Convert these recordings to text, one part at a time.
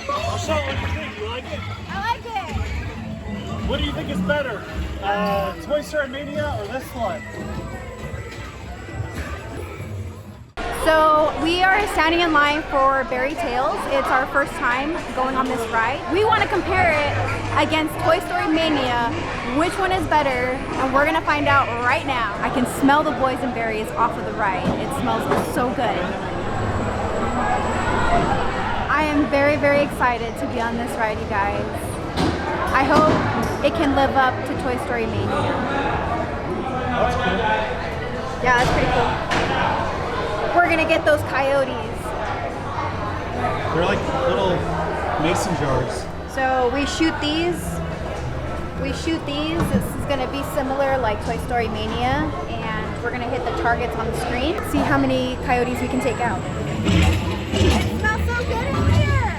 I'll show what you think. You like it? I like it. What do you think is better? Toy Story Mania or this one? So we are standing in line for Berry Tales. It's our first time going on this ride. We want to compare it against Toy Story Mania. Which one is better? And we're gonna find out right now. I can smell the boysenberries off of the ride. It smells so good. I am very, very excited to be on this ride, you guys. I hope it can live up to Toy Story Mania. That's cool. Yeah, that's pretty cool. We're gonna get those coyotes. They're like little mason jars. So we shoot these. This is gonna be similar like Toy Story Mania, and we're gonna hit the targets on the screen. See how many coyotes we can take out. It smells so good in here.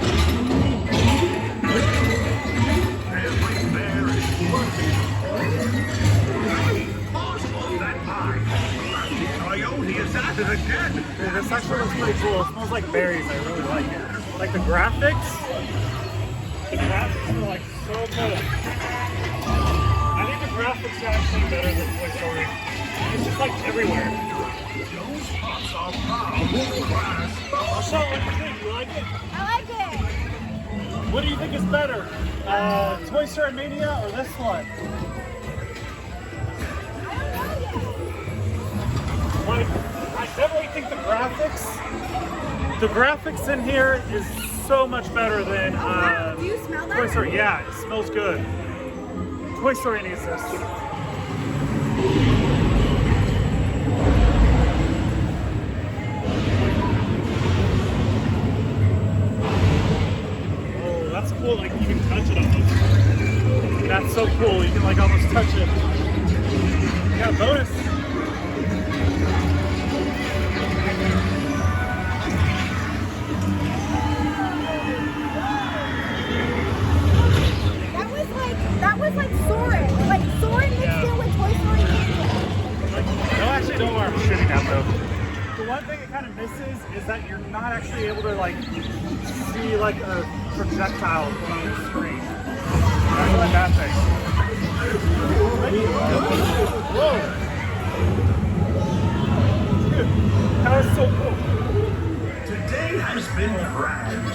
Coyote is at it again. Dude, this actually looks pretty cool. It smells like berries. I really like it. Like the graphics. The graphics are like so good. I think the graphics are actually better than Toy Story. It's just like everywhere. I'll show what you think. You like it? I like it. What do you think is better? Toy Story Mania or this one? Like, I definitely think the graphics in here is so much better than Do you smell that? Toy Story. Yeah, it smells good. Toy Story needs this. Oh, that's cool. Like you can touch it almost. That's so cool. You can like almost touch it. Yeah, bonus. That was like Soarin'. Like Soarin' mixed in with Toy Story Mania. No, actually don't know where I'm shooting at though. The one thing it kind of misses is that you're not actually able to like see like a projectile on the screen. That's the bad thing. Whoa! Dude, that was so cool. Today has been grand.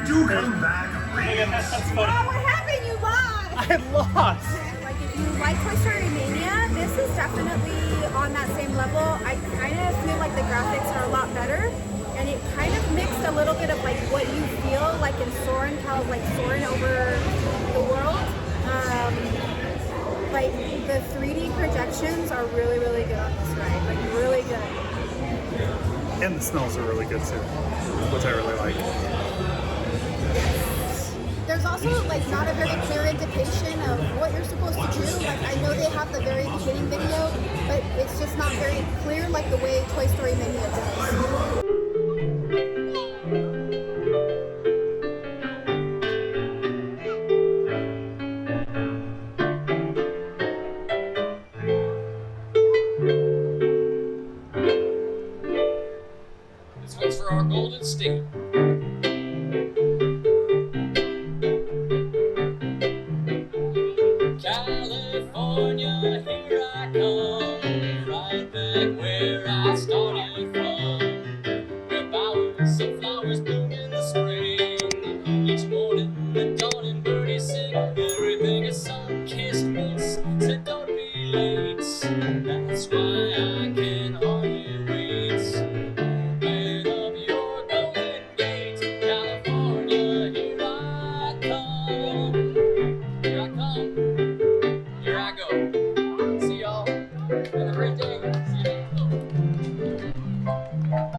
Do come back. Yeah, that's Oh, funny. what happened? You lost. I lost. Like if you like Toy Story Mania, this is definitely on that same level. I kind of feel like the graphics are a lot better, and it kind of mixed a little bit of like what you feel like in Soarin', how like Soarin' over the world. Like the 3D projections are really, really good on this ride. Like really good. And the smells are really good too, which I really like. There's also like not a very clear indication of what you're supposed to do. Like I know they have the very beginning video, but it's just not very clear like the way Toy Story Mania does.